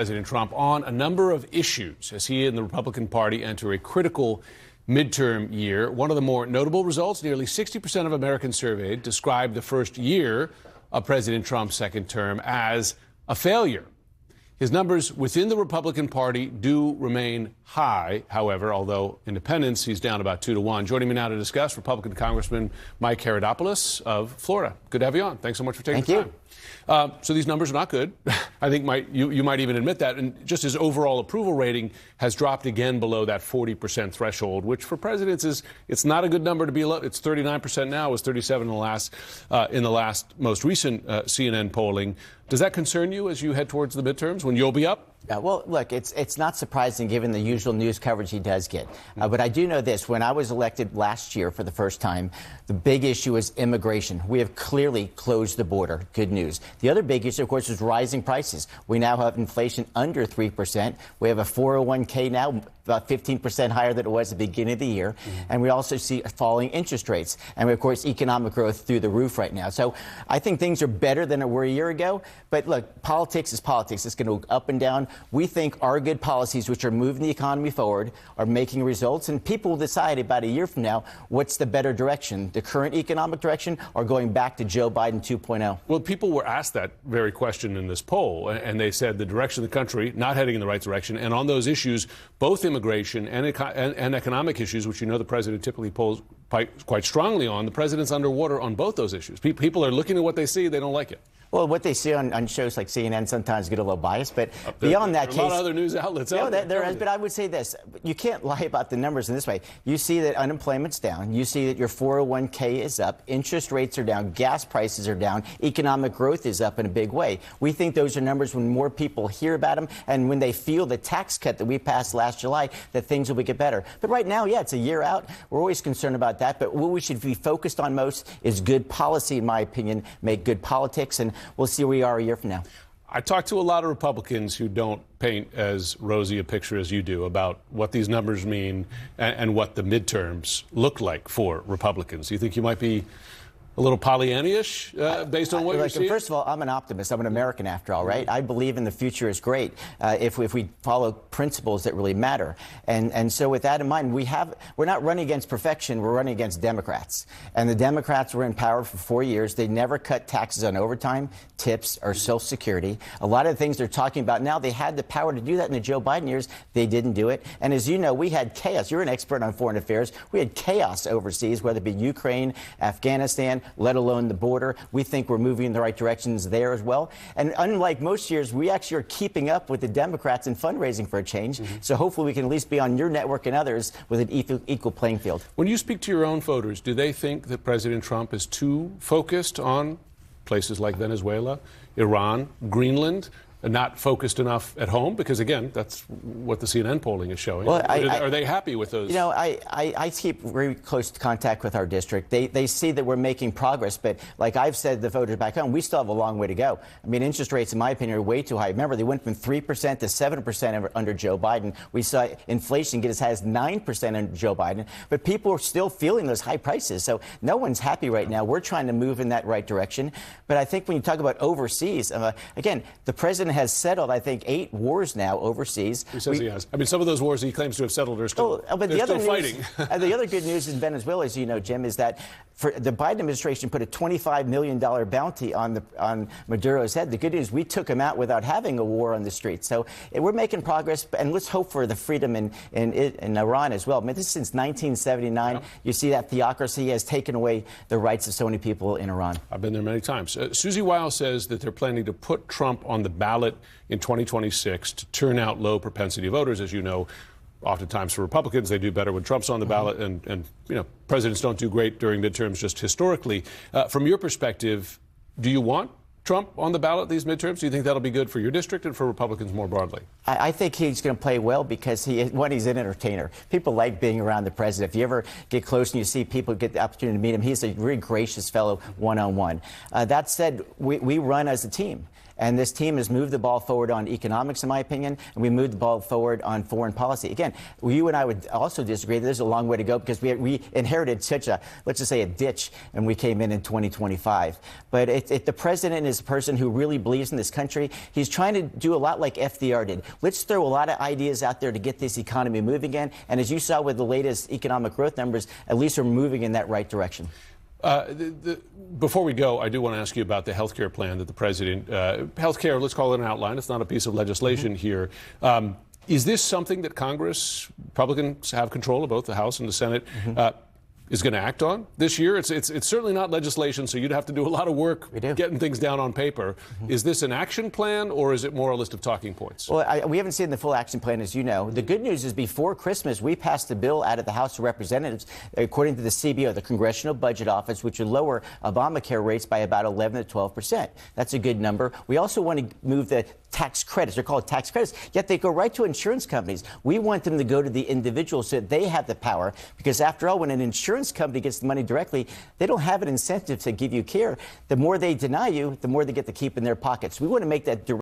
President Trump on a number of issues as he and the Republican Party enter a critical midterm year. One of the more notable results, nearly 60% of Americans surveyed described the first year of President Trump's second term as a failure. His numbers within the Republican Party do remain high, however, although independents, he's down about 2-1. Joining me now to discuss, Republican Congressman Mike Herodopoulos of Florida. Good to have you on. Thanks so much for taking the time. So these numbers are not good. I think you might even admit that. And just his overall approval rating has dropped again below that 40% threshold, which for presidents it's not a good number to be low. It's 39% now. It was 37 in the last most recent CNN polling. Does that concern you as you head towards the midterms when you'll be up? Well, look, it's not surprising given the usual news coverage he does get. But I do know this. When I was elected last year for the first time, the big issue is immigration. We have clearly closed the border. Good news. The other big issue, of course, is rising prices. We now have inflation under 3%. We have a 401k now about 15% higher than it was at the beginning of the year. And we also see falling interest rates. And, of course, economic growth through the roof right now. So I think things are better than they were a year ago. But, look, politics is politics. It's going to go up and down. We think our good policies, which are moving the economy forward, are making results. And people will decide about a year from now what's the better direction, the current economic direction or going back to Joe Biden 2.0. Well, people were asked that very question in this poll, and they said the direction of the country not heading in the right direction. And on those issues, both immigration and economic issues, which you know the president typically polls quite strongly on, the president's underwater on both those issues. People are looking at what they see. They don't like it. Well, what they see on shows like CNN sometimes get a little biased, but beyond that case... There are a lot of other news outlets out there. There is, but I would say this. You can't lie about the numbers in this way. You see that unemployment's down. You see that your 401k is up. Interest rates are down. Gas prices are down. Economic growth is up in a big way. We think those are numbers when more people hear about them and when they feel the tax cut that we passed last July, that things will get better. But right now, yeah, it's a year out. We're always concerned about that. But what we should be focused on most is good policy, in my opinion, make good politics, and we'll see where we are a year from now. I talk to a lot of Republicans who don't paint as rosy a picture as you do about what these numbers mean and what the midterms look like for Republicans. Do you think you might be a little Pollyanna-ish based on what you're seeing? First of all, I'm an optimist. I'm an American after all, right? I believe in the future is great if we follow principles that really matter. And so with that in mind, we're not running against perfection. We're running against Democrats. And the Democrats were in power for 4 years. They never cut taxes on overtime, tips, or Social Security. A lot of the things they're talking about now, they had the power to do that in the Joe Biden years. They didn't do it. And as you know, we had chaos. You're an expert on foreign affairs. We had chaos overseas, whether it be Ukraine, Afghanistan, let alone the border. We think we're moving in the right directions there as well. And unlike most years, we actually are keeping up with the Democrats in fundraising for a change. So hopefully we can at least be on your network and others with an equal playing field. When you speak to your own voters, do they think that President Trump is too focused on places like Venezuela, Iran, Greenland, and not focused enough at home? Because, again, that's what the CNN polling is showing. Well, are they happy with those? You know, I keep very close contact with our district. They see that we're making progress. But like I've said to the voters back home, we still have a long way to go. I mean, interest rates, in my opinion, are way too high. Remember, they went from 3% to 7% under Joe Biden. We saw inflation get as high as 9% under Joe Biden. But people are still feeling those high prices. So no one's happy right now. We're trying to move in that right direction. But I think when you talk about overseas, again, the president has settled, I think, 8 wars now overseas. He says he has. I mean, some of those wars he claims to have settled are still, still fighting. The other good news in Venezuela, as you know, Jim, is that for the Biden administration put a $25 million bounty on Maduro's head. The good news, we took him out without having a war on the streets. So we're making progress, and let's hope for the freedom in Iran as well. I mean, this is since 1979. Yeah. You see that theocracy has taken away the rights of so many people in Iran. I've been there many times. Susie Weil says that they're planning to put Trump on the ballot in 2026 to turn out low propensity voters. As you know, oftentimes for Republicans, they do better when Trump's on the ballot, and you know, presidents don't do great during midterms just historically. From your perspective, do you want Trump on the ballot these midterms? Do you think that'll be good for your district and for Republicans more broadly? I think he's going to play well because he's an entertainer. People like being around the president. If you ever get close and you see people get the opportunity to meet him, he's a very gracious fellow one-on-one. That said, we run as a team. And this team has moved the ball forward on economics, in my opinion, and we moved the ball forward on foreign policy. Again, you and I would also disagree that there's a long way to go because we inherited such a, let's just say, a ditch, and we came in 2025. But if the president is a person who really believes in this country, he's trying to do a lot like FDR did. Let's throw a lot of ideas out there to get this economy moving again. And as you saw with the latest economic growth numbers, at least we're moving in that right direction. Before we go, I do want to ask you about the health care plan that the president, health care, let's call it an outline. It's not a piece of legislation here. Is this something that Congress, Republicans have control of both the House and the Senate, is going to act on this year? It's certainly not legislation, so you'd have to do a lot of work getting things down on paper. Is this an action plan, or is it more a list of talking points? Well, we haven't seen the full action plan, as you know. The good news is before Christmas, we passed a bill out of the House of Representatives, according to the CBO, the Congressional Budget Office, which would lower Obamacare rates by about 11 to 12%. That's a good number. We also want to move the tax credits. They're called tax credits, yet they go right to insurance companies. We want them to go to the individuals so that they have the power, because after all, when an insurance company gets the money directly, they don't have an incentive to give you care. The more they deny you, the more they get to keep in their pockets. We want to make that direct.